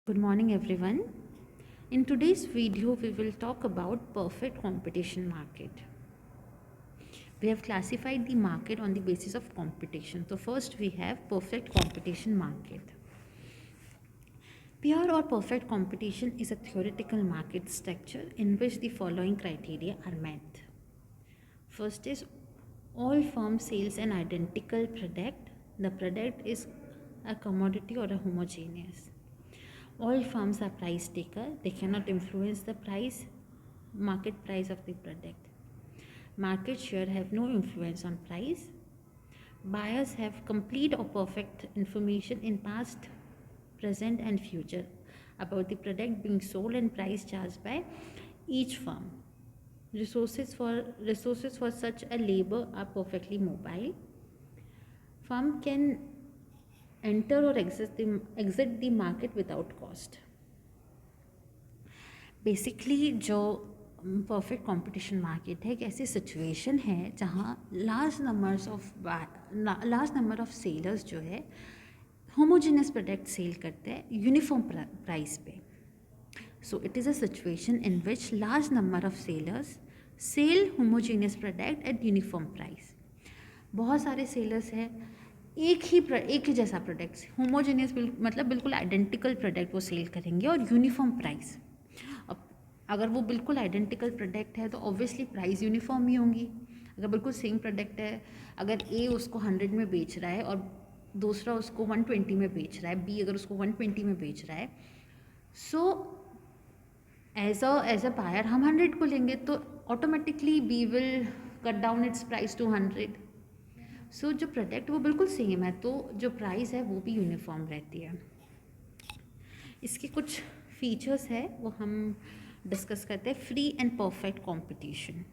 Good morning, everyone. In today's video, we will talk about perfect competition market. We have classified the market on the basis of competition. So first we have perfect competition market. Pure or perfect competition is a theoretical market structure in which the following criteria are met. First is all firms sales an identical product. The product is a commodity or a homogeneous. All firms are price taker. They cannot influence the market price of the product. Market share have no influence on price. Buyers have complete or perfect information in past, present and future about the product being sold and price charged by each firm. Resources for such a labor are perfectly mobile. Firm can enter or exit the market without cost. Basically जो perfect competition market है एक ऐसी situation है जहाँ large number of sellers जो है homogeneous product cell करते हैं यूनिफॉर्म प्राइस पे. So it is a situation in which large number of sellers sell homogeneous product at uniform price. बहुत सारे सेलर्स हैं, एक ही जैसा प्रोडक्ट होमोजेनियस मतलब बिल्कुल आइडेंटिकल प्रोडक्ट वो सेल करेंगे और यूनिफॉर्म प्राइस. अब अगर वो बिल्कुल आइडेंटिकल प्रोडक्ट है तो ऑब्वियसली प्राइस यूनिफॉर्म ही होंगी. अगर बिल्कुल सेम प्रोडक्ट है, अगर ए उसको 100 में बेच रहा है और दूसरा उसको 120 में बेच रहा है, बी अगर उसको 120 में बेच रहा है, सो एज अ बायर हम 100 को लेंगे तो automatically B will cut down its price to 100. So जो प्रोडक्ट वो बिल्कुल सेम है तो जो प्राइस है वो भी यूनिफॉर्म रहती है. इसके कुछ फीचर्स है वो हम डिस्कस करते हैं. Free and perfect competition.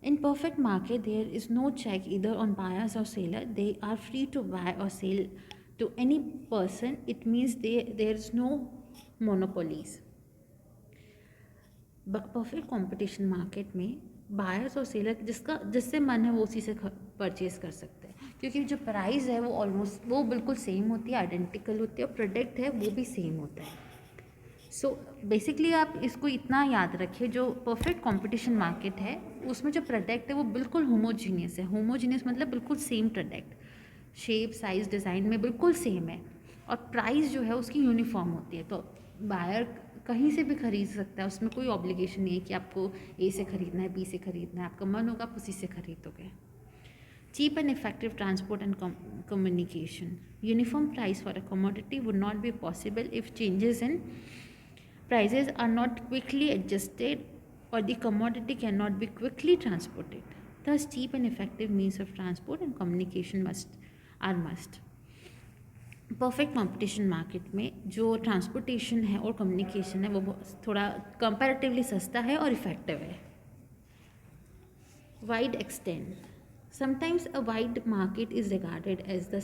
In perfect market, there is no check either on buyers or seller. They are free to buy or sell to any person. It means there is no monopolies. Perfect competition market में buyers और seller जिससे मन है वो उसी से purchase कर सकते हैं, क्योंकि जो प्राइस है वो बिल्कुल सेम होती है, आइडेंटिकल होती है, और प्रोडक्ट है वो भी सेम होता है. सो बेसिकली आप इसको इतना याद रखिए, जो परफेक्ट कंपटीशन मार्केट है उसमें जो प्रोडक्ट है वो बिल्कुल होमोजीनियस है. होमोजीनियस मतलब बिल्कुल same product, shape size design में बिल्कुल सेम है, और प्राइस जो है उसकी यूनिफॉर्म होती है. तो बायर कहीं से भी खरीद सकता है, उसमें कोई ऑब्लिगेशन नहीं है कि आपको ए से ख़रीदना है, बी से ख़रीदना है. आपका मन होगा आप उसी से खरीदोगे. Cheap and effective transport and communication. Uniform price for a commodity would not be possible if changes in prices are not quickly adjusted or the commodity cannot be quickly transported. Thus, cheap and effective means of transport and communication are must. Perfect competition market में जो transportation है और communication है वो थोड़ा comparatively सस्ता है और इफेक्टिव है. Wide extend. Sometimes a wide market is regarded as the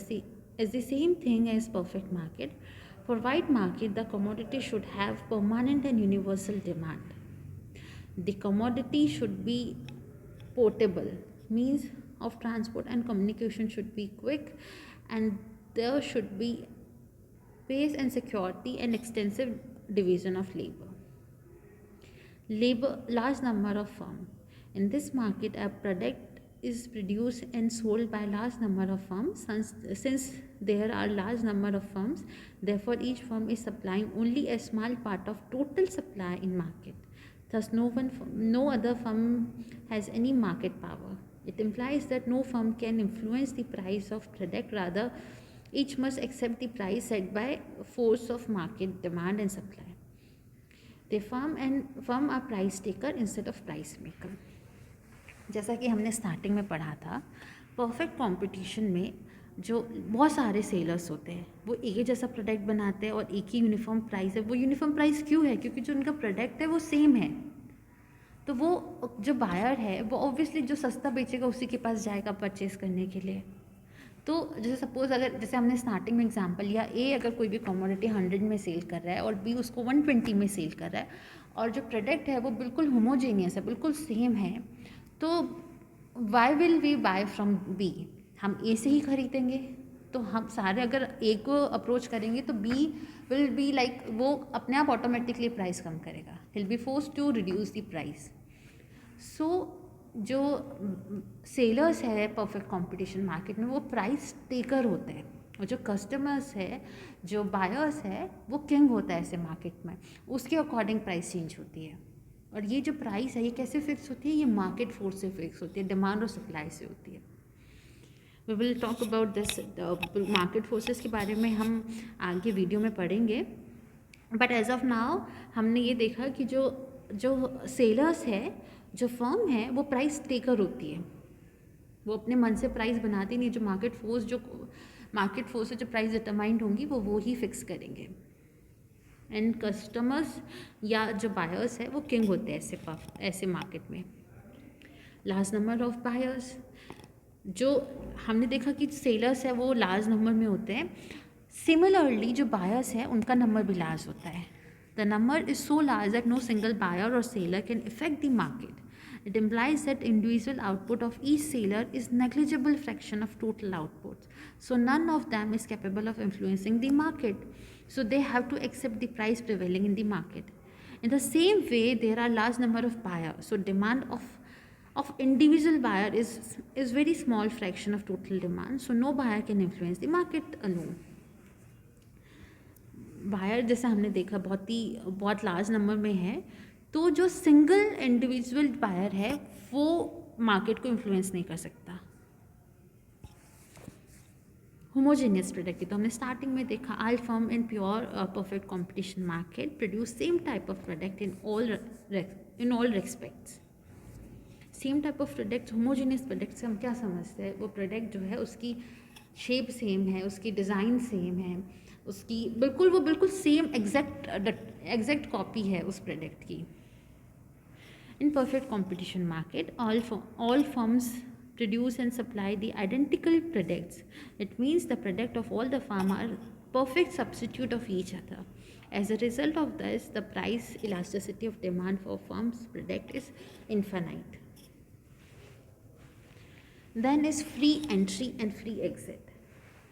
same thing as perfect market. For wide market, the commodity should have permanent and universal demand. The commodity should be portable, means of transport and communication should be quick, and there should be pace and security and extensive division of labor. Large number of firms. In this market, a product is produced and sold by large number of firms. Since there are large number of firms, therefore each firm is supplying only a small part of total supply in market. Thus no other firm has any market power. It implies that no firm can influence the price of product, rather each must accept the price set by force of market demand and supply. The firm are price taker instead of price maker. जैसा कि हमने starting में पढ़ा था, perfect competition में जो बहुत सारे सेलर्स होते हैं वो एक ही जैसा प्रोडक्ट बनाते हैं और एक ही यूनिफॉर्म प्राइस है. वो यूनिफॉर्म प्राइस क्यों है? क्योंकि जो उनका प्रोडक्ट है वो सेम है. तो वो जो बायर है वो ऑब्वियसली जो सस्ता बेचेगा उसी के पास जाएगा परचेज करने के लिए. तो जैसे सपोज़ अगर जैसे हमने स्टार्टिंग में एग्जांपल लिया, ए अगर कोई भी कमोडिटी 100 में सेल कर रहा है और बी उसको 120 में सेल कर रहा है, और जो प्रोडक्ट है वो बिल्कुल होमोजेनियस है, बिल्कुल सेम है, तो why will we buy from B? हम ए से ही खरीदेंगे. तो हम सारे अगर ए को अप्रोच करेंगे तो बी विल बी लाइक वो अपने आप ऑटोमेटिकली प्राइस कम करेगा, will be force to reduce the price. So जो सेलर्स है परफेक्ट कंपटीशन मार्केट में वो प्राइस टेकर होते हैं, और जो कस्टमर्स है, जो बायर्स है, वो किंग होता है ऐसे मार्केट में. उसके अकॉर्डिंग प्राइस चेंज होती है. और ये जो प्राइस है ये कैसे फिक्स होती है? ये मार्केट फोर्स से फिक्स होती है, डिमांड और सप्लाई से होती है. We will talk about this market forces के बारे में हम आगे वीडियो में पढ़ेंगे. बट एज ऑफ नाउ हमने ये देखा कि जो सेलर्स है, जो फर्म है, वो प्राइस टेकर होती है. वो अपने मन से प्राइस बनाती नहीं, जो मार्केट फोर्स से जो प्राइस डिटरमाइंड होंगी वो ही फिक्स करेंगे. एंड कस्टमर्स या जो बायर्स है वो किंग होते हैं ऐसे मार्केट में. लार्ज नंबर ऑफ बायर्स, जो हमने देखा कि सेलर्स है वो लार्ज नंबर में होते हैं. सिमिलरली जो बायर्स है उनका नंबर भी लार्ज होता है. The number is so large that no single buyer or seller can effect the market. It implies that individual output of each seller is negligible fraction of total outputs. So none of them is capable of influencing the market. So they have to accept the price prevailing in the market. In the same way, there are large number of buyers. So demand of individual buyer is very small fraction of total demand. So no buyer can influence the market alone. Buyer जैसे हमने देखा बहुत large number में है, तो जो single individual buyer है वो मार्केट को इन्फ्लुएंस नहीं कर सकता. होमोजेनियस प्रोडक्ट की तो हमने स्टार्टिंग में देखा. All firm in pure perfect competition market produce same type of product in all respects. Same type of product, homogeneous product से हम क्या समझते हैं? वो प्रोडक्ट जो है उसकी शेप सेम है, उसकी डिज़ाइन सेम है, उसकी बिल्कुल सेम एग्जैक्ट कॉपी है उस प्रोडक्ट की. In perfect competition market, all firms produce and supply the identical products. It means the product of all the firm are perfect substitute of each other. As a result of this, the price elasticity of demand for firm's product is infinite. Then is free entry and free exit.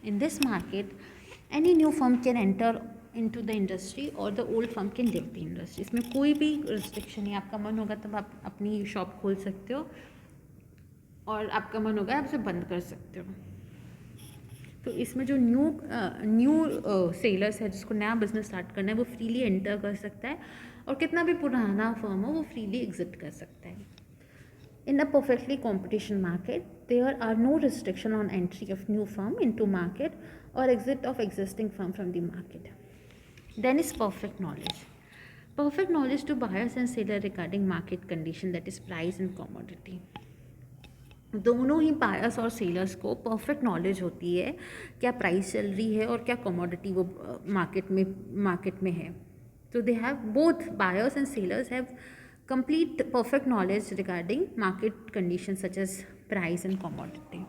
In this market, any new firm can enter into the industry or the old firm can leave the industry. इसमें कोई भी restriction नहीं. आपका मन होगा तब आप अपनी शॉप खोल सकते हो, और आपका मन होगा आप उसे बंद कर सकते हो. तो इसमें जो न्यू सेलर्स है, जिसको नया बिजनेस स्टार्ट करना है, वो फ्रीली एंटर कर सकता है, और कितना भी पुराना फर्म हो वो फ्रीली एग्जिट कर सकता है. In a perfectly competition market, there are no restriction on entry of new firm into market or exit of existing firm from the market. Then is perfect knowledge. Perfect knowledge to buyers and seller regarding market condition, that is price and commodity. दोनों ही buyers और sellers को perfect knowledge होती है क्या price चल रही है और क्या कमोडिटी वो मार्केट में है. तो they have both buyers and sellers have complete perfect knowledge regarding market conditions such as price and commodity.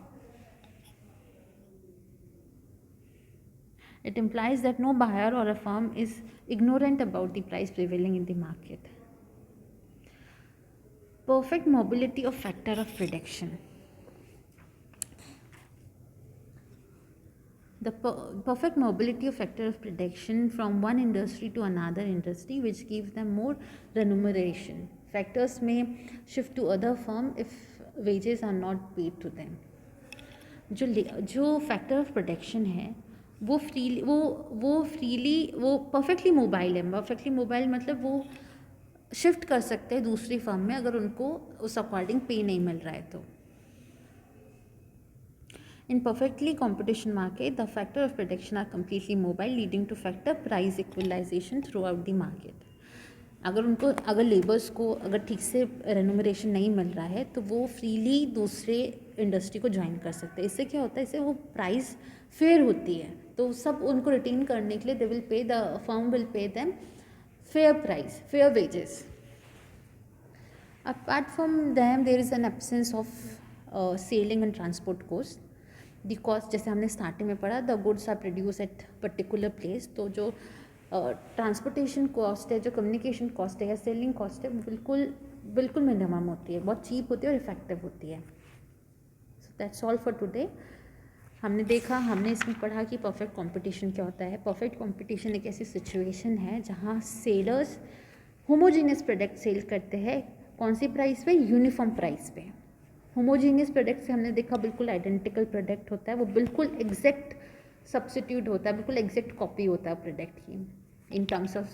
It implies that no buyer or a firm is ignorant about the price prevailing in the market. Perfect mobility of factor of prediction. The perfect mobility of factor of prediction from one industry to another industry, which gives them more remuneration. Factors may shift to other firm if wages are not paid to them. जो factor of production है वो perfectly mobile है. Perfectly mobile मतलब वो shift कर सकते हैं दूसरी फर्म में अगर उनको उस अकॉर्डिंग पे नहीं मिल रहा है तो. In perfectly competition market, the factor of prediction are completely mobile, leading to factor price equalization throughout the market. अगर लेबर्स को अगर ठीक से रेन्यूमरेशन नहीं मिल रहा है तो वो फ्रीली दूसरे इंडस्ट्री को ज्वाइन कर सकते हैं. इससे क्या होता है, इससे वो प्राइस फेयर होती है, तो सब उनको रिटेन करने के लिए the firm will pay them fair price, fair wages. Apart from them there is an absence of selling and transport cost. The cost जैसे हमने स्टार्टिंग में पढ़ा, the goods are produce at particular place. तो जो transportation cost है, जो communication cost है या सेलिंग कॉस्ट है, बिल्कुल मिनिमम होती है, बहुत चीप होती है और इफेक्टिव होती है. So that's all for today. हमने इसमें पढ़ा कि परफेक्ट कंपटीशन क्या होता है। परफेक्ट कंपटीशन एक ऐसी सिचुएशन है जहाँ सेलर्स होमोजीनियस प्रोडक्ट सेल करते हैं। कौन सी प्राइस पे? यूनिफॉर्म प्राइस पे। होमोजीनियस प्रोडक्ट से हमने देखा बिल्कुल आइडेंटिकल प्रोडक्ट होता है, वो बिल्कुल एग्जैक्ट सब्सिट्यूट होता है, बिल्कुल एग्जैक्ट कॉपी होता है प्रोडक्ट की in terms of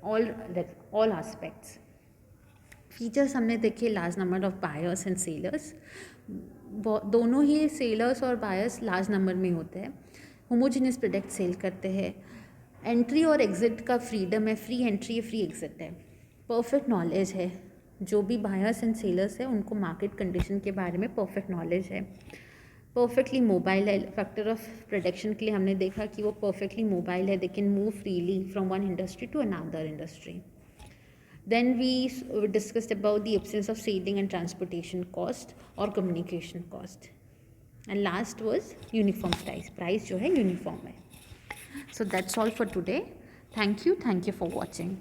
all aspects. Features हमने देखे, large number of buyers and sellers, दोनों ही सेलर्स और बायर्स लार्ज नंबर में होते हैं। होमोजीनियस प्रोडक्ट सेल करते हैं। एंट्री और एग्ज़िट का फ्रीडम है, फ्री एंट्री है, फ्री एग्ज़िट है। परफेक्ट नॉलेज है, जो भी बायर्स एंड सेलर्स है उनको मार्केट कंडीशन के बारे में परफेक्ट नॉलेज है। परफेक्टली मोबाइल है, फैक्टर ऑफ प्रोडक्शन के लिए हमने देखा कि वो परफेक्टली मोबाइल है, they can move freely from one industry to another industry. Then we discussed about the absence of selling and transportation cost or communication cost. And last was uniform price. Price जो है uniform है. So that's all for today. Thank you for watching.